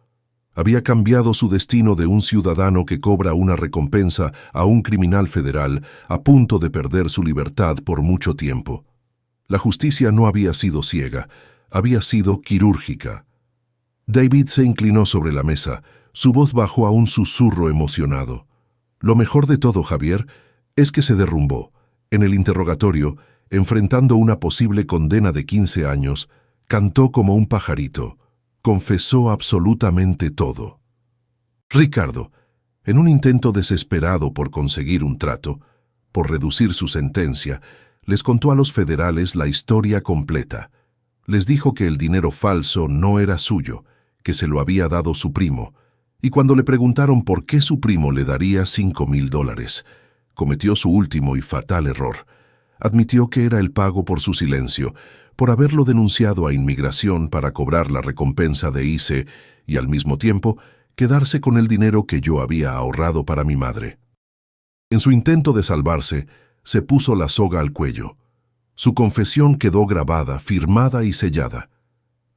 Había cambiado su destino de un ciudadano que cobra una recompensa a un criminal federal a punto de perder su libertad por mucho tiempo. La justicia no había sido ciega, había sido quirúrgica. David se inclinó sobre la mesa, su voz bajó a un susurro emocionado. Lo mejor de todo, Javier, es que se derrumbó. En el interrogatorio, enfrentando una posible condena de 15 años, cantó como un pajarito. Confesó absolutamente todo. Ricardo, en un intento desesperado por conseguir un trato, por reducir su sentencia, les contó a los federales la historia completa. Les dijo que el dinero falso no era suyo, que se lo había dado su primo, y cuando le preguntaron por qué su primo le daría $5,000, cometió su último y fatal error. Admitió que era el pago por su silencio, por haberlo denunciado a inmigración para cobrar la recompensa de ICE y al mismo tiempo quedarse con el dinero que yo había ahorrado para mi madre. En su intento de salvarse, se puso la soga al cuello. Su confesión quedó grabada, firmada y sellada.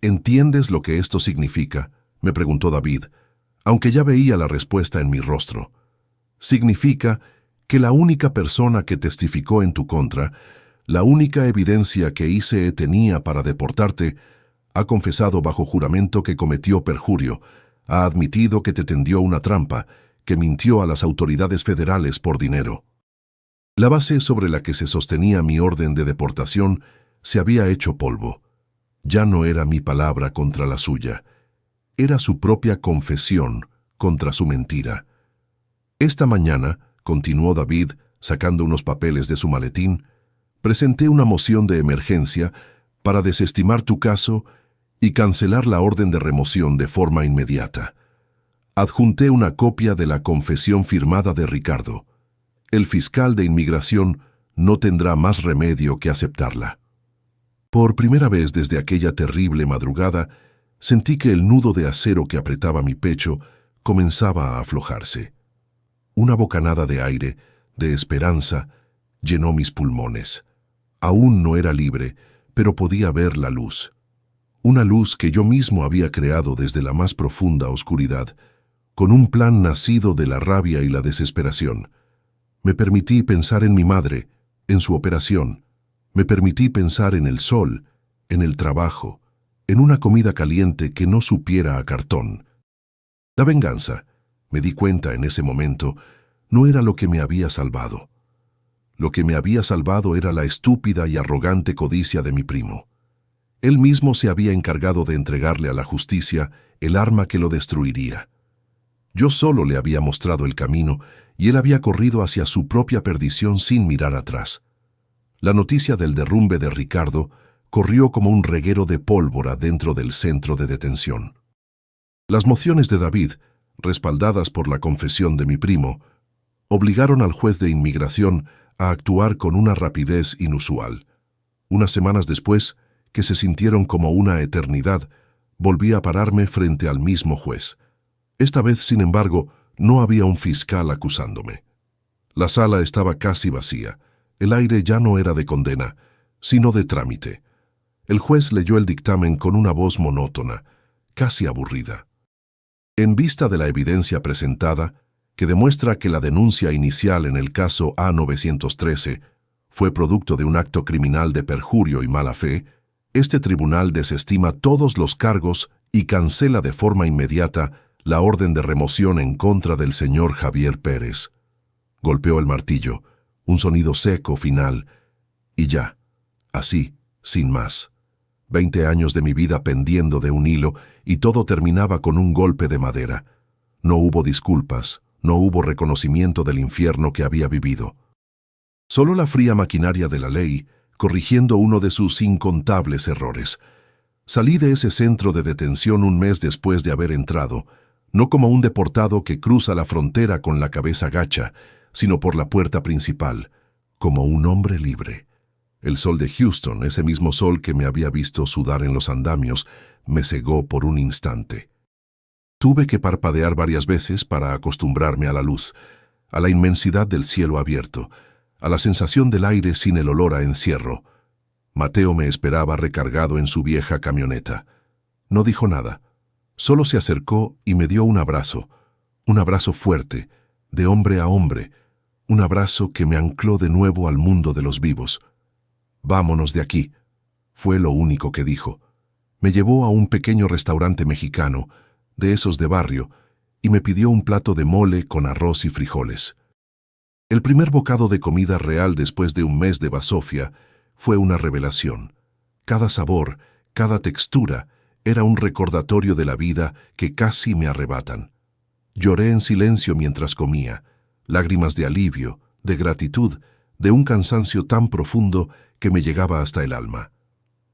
¿Entiendes lo que esto significa?, me preguntó David, aunque ya veía la respuesta en mi rostro. Significa que la única persona que testificó en tu contra, la única evidencia que ICE tenía para deportarte, ha confesado bajo juramento que cometió perjurio, ha admitido que te tendió una trampa, que mintió a las autoridades federales por dinero. La base sobre la que se sostenía mi orden de deportación se había hecho polvo. Ya no era mi palabra contra la suya, era su propia confesión contra su mentira. Esta mañana, continuó David, sacando unos papeles de su maletín, presenté una moción de emergencia para desestimar tu caso y cancelar la orden de remoción de forma inmediata. Adjunté una copia de la confesión firmada de Ricardo. El fiscal de inmigración no tendrá más remedio que aceptarla. Por primera vez desde aquella terrible madrugada, sentí que el nudo de acero que apretaba mi pecho comenzaba a aflojarse. Una bocanada de aire, de esperanza, llenó mis pulmones. Aún no era libre, pero podía ver la luz. Una luz que yo mismo había creado desde la más profunda oscuridad, con un plan nacido de la rabia y la desesperación. Me permití pensar en mi madre, en su operación. Me permití pensar en el sol, en el trabajo, en una comida caliente que no supiera a cartón. La venganza, me di cuenta en ese momento, no era lo que me había salvado. Lo que me había salvado era la estúpida y arrogante codicia de mi primo. Él mismo se había encargado de entregarle a la justicia el arma que lo destruiría. Yo solo le había mostrado el camino y él había corrido hacia su propia perdición sin mirar atrás. La noticia del derrumbe de Ricardo corrió como un reguero de pólvora dentro del centro de detención. Las mociones de David, respaldadas por la confesión de mi primo, obligaron al juez de inmigración a actuar con una rapidez inusual. Unas semanas después, que se sintieron como una eternidad, volví a pararme frente al mismo juez. Esta vez, sin embargo, no había un fiscal acusándome. La sala estaba casi vacía. El aire ya no era de condena, sino de trámite. El juez leyó el dictamen con una voz monótona, casi aburrida. En vista de la evidencia presentada, que demuestra que la denuncia inicial en el caso A913 fue producto de un acto criminal de perjurio y mala fe, este tribunal desestima todos los cargos y cancela de forma inmediata la orden de remoción en contra del señor Javier Pérez. Golpeó el martillo, un sonido seco final, y ya, así, sin más. 20 años de mi vida pendiendo de un hilo y todo terminaba con un golpe de madera. No hubo disculpas, no hubo reconocimiento del infierno que había vivido. Solo la fría maquinaria de la ley, corrigiendo uno de sus incontables errores. Salí de ese centro de detención un mes después de haber entrado, no como un deportado que cruza la frontera con la cabeza gacha, sino por la puerta principal, como un hombre libre. El sol de Houston, ese mismo sol que me había visto sudar en los andamios, me cegó por un instante. Tuve que parpadear varias veces para acostumbrarme a la luz, a la inmensidad del cielo abierto, a la sensación del aire sin el olor a encierro. Mateo me esperaba recargado en su vieja camioneta. No dijo nada. Solo se acercó y me dio un abrazo fuerte, de hombre a hombre, un abrazo que me ancló de nuevo al mundo de los vivos. «Vámonos de aquí», fue lo único que dijo. Me llevó a un pequeño restaurante mexicano, de esos de barrio, y me pidió un plato de mole con arroz y frijoles. El primer bocado de comida real después de un mes de basofia fue una revelación. Cada sabor, cada textura, era un recordatorio de la vida que casi me arrebatan. Lloré en silencio mientras comía, lágrimas de alivio, de gratitud, de un cansancio tan profundo que me llegaba hasta el alma.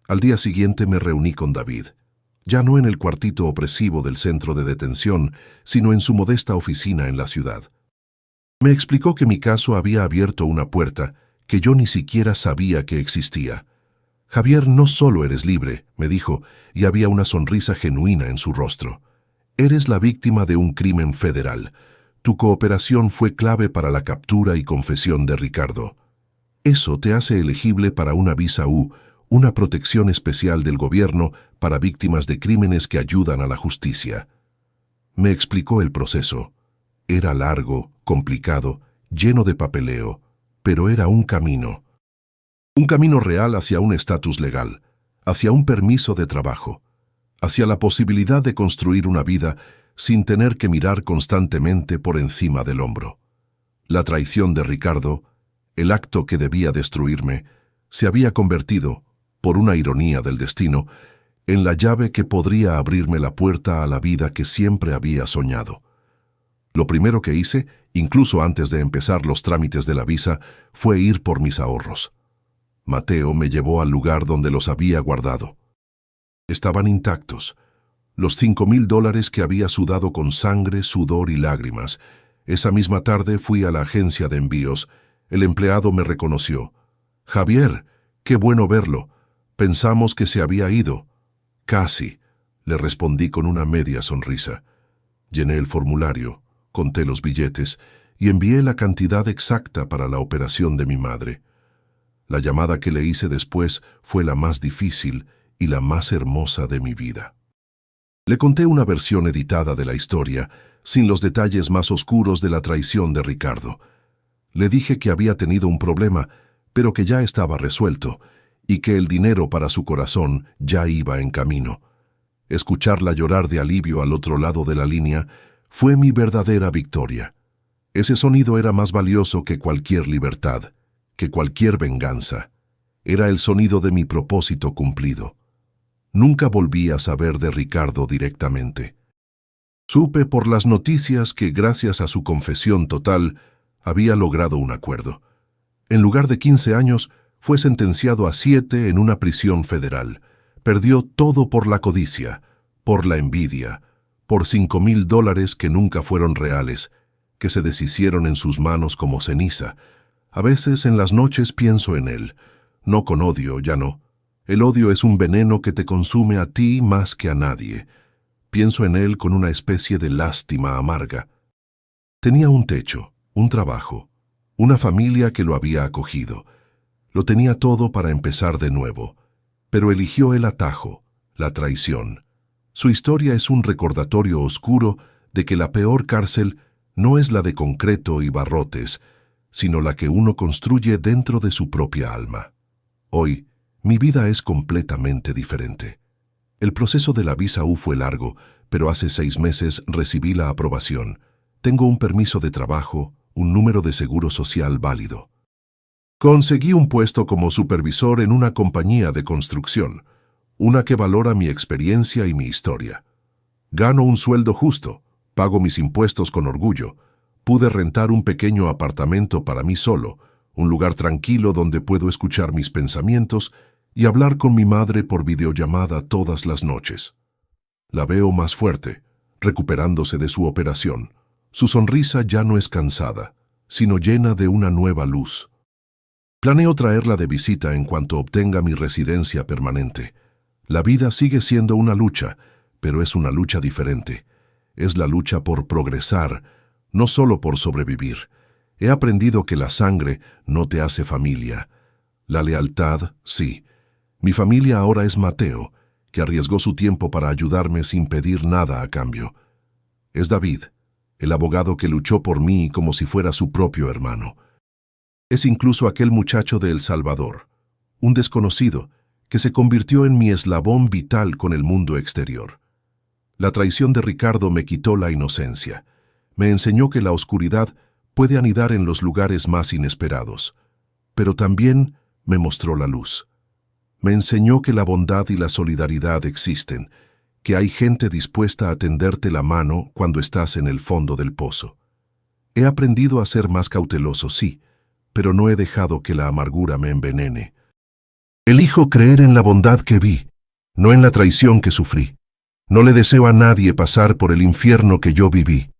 Al día siguiente me reuní con David, ya no en el cuartito opresivo del centro de detención, sino en su modesta oficina en la ciudad. Me explicó que mi caso había abierto una puerta que yo ni siquiera sabía que existía. «Javier, no solo eres libre», me dijo, y había una sonrisa genuina en su rostro. «Eres la víctima de un crimen federal. Tu cooperación fue clave para la captura y confesión de Ricardo. Eso te hace elegible para una visa U, una protección especial del gobierno para víctimas de crímenes que ayudan a la justicia». Me explicó el proceso. Era largo, complicado, lleno de papeleo, pero era un camino. Un camino real hacia un estatus legal, hacia un permiso de trabajo, hacia la posibilidad de construir una vida sin tener que mirar constantemente por encima del hombro. La traición de Ricardo, el acto que debía destruirme, se había convertido, por una ironía del destino, en la llave que podría abrirme la puerta a la vida que siempre había soñado. Lo primero que hice, incluso antes de empezar los trámites de la visa, fue ir por mis ahorros. Mateo me llevó al lugar donde los había guardado. Estaban intactos. Los $5,000 que había sudado con sangre, sudor y lágrimas. Esa misma tarde fui a la agencia de envíos. El empleado me reconoció. «Javier, qué bueno verlo. Pensamos que se había ido». «Casi», le respondí con una media sonrisa. Llené el formulario, conté los billetes y envié la cantidad exacta para la operación de mi madre. La llamada que le hice después fue la más difícil y la más hermosa de mi vida. Le conté una versión editada de la historia, sin los detalles más oscuros de la traición de Ricardo. Le dije que había tenido un problema, pero que ya estaba resuelto, y que el dinero para su corazón ya iba en camino. Escucharla llorar de alivio al otro lado de la línea fue mi verdadera victoria. Ese sonido era más valioso que cualquier libertad, que cualquier venganza. Era el sonido de mi propósito cumplido. Nunca volví a saber de Ricardo directamente. Supe por las noticias que, gracias a su confesión total, había logrado un acuerdo. En lugar de 15 años, fue sentenciado a 7 en una prisión federal. Perdió todo por la codicia, por la envidia, por $5,000 que nunca fueron reales, que se deshicieron en sus manos como ceniza. A veces en las noches pienso en él, no con odio, ya no. El odio es un veneno que te consume a ti más que a nadie. Pienso en él con una especie de lástima amarga. Tenía un techo, un trabajo, una familia que lo había acogido. Lo tenía todo para empezar de nuevo, pero eligió el atajo, la traición. Su historia es un recordatorio oscuro de que la peor cárcel no es la de concreto y barrotes, sino la que uno construye dentro de su propia alma. Hoy, mi vida es completamente diferente. El proceso de la visa U fue largo, pero hace 6 meses recibí la aprobación. Tengo un permiso de trabajo, un número de seguro social válido. Conseguí un puesto como supervisor en una compañía de construcción, una que valora mi experiencia y mi historia. Gano un sueldo justo, pago mis impuestos con orgullo, pude rentar un pequeño apartamento para mí solo, un lugar tranquilo donde puedo escuchar mis pensamientos y hablar con mi madre por videollamada todas las noches. La veo más fuerte, recuperándose de su operación. Su sonrisa ya no es cansada, sino llena de una nueva luz. Planeo traerla de visita en cuanto obtenga mi residencia permanente. La vida sigue siendo una lucha, pero es una lucha diferente. Es la lucha por progresar, no solo por sobrevivir. He aprendido que la sangre no te hace familia. La lealtad, sí. Mi familia ahora es Mateo, que arriesgó su tiempo para ayudarme sin pedir nada a cambio. Es David, el abogado que luchó por mí como si fuera su propio hermano. Es incluso aquel muchacho de El Salvador, un desconocido, que se convirtió en mi eslabón vital con el mundo exterior. La traición de Ricardo me quitó la inocencia. Me enseñó que la oscuridad puede anidar en los lugares más inesperados, pero también me mostró la luz. Me enseñó que la bondad y la solidaridad existen, que hay gente dispuesta a tenderte la mano cuando estás en el fondo del pozo. He aprendido a ser más cauteloso, sí, pero no he dejado que la amargura me envenene. Elijo creer en la bondad que vi, no en la traición que sufrí. No le deseo a nadie pasar por el infierno que yo viví.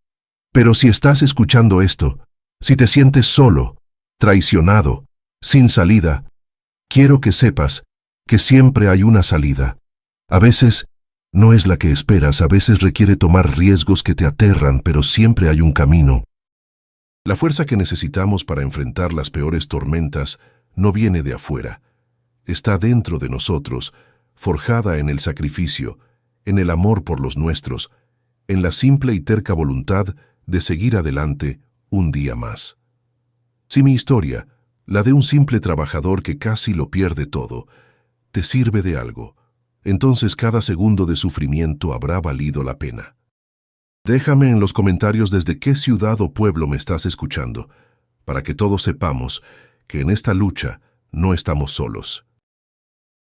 Pero si estás escuchando esto, si te sientes solo, traicionado, sin salida, quiero que sepas que siempre hay una salida. A veces no es la que esperas, a veces requiere tomar riesgos que te aterran, pero siempre hay un camino. La fuerza que necesitamos para enfrentar las peores tormentas no viene de afuera. Está dentro de nosotros, forjada en el sacrificio, en el amor por los nuestros, en la simple y terca voluntad de seguir adelante un día más. Si mi historia, la de un simple trabajador que casi lo pierde todo, te sirve de algo, entonces cada segundo de sufrimiento habrá valido la pena. Déjame en los comentarios desde qué ciudad o pueblo me estás escuchando, para que todos sepamos que en esta lucha no estamos solos.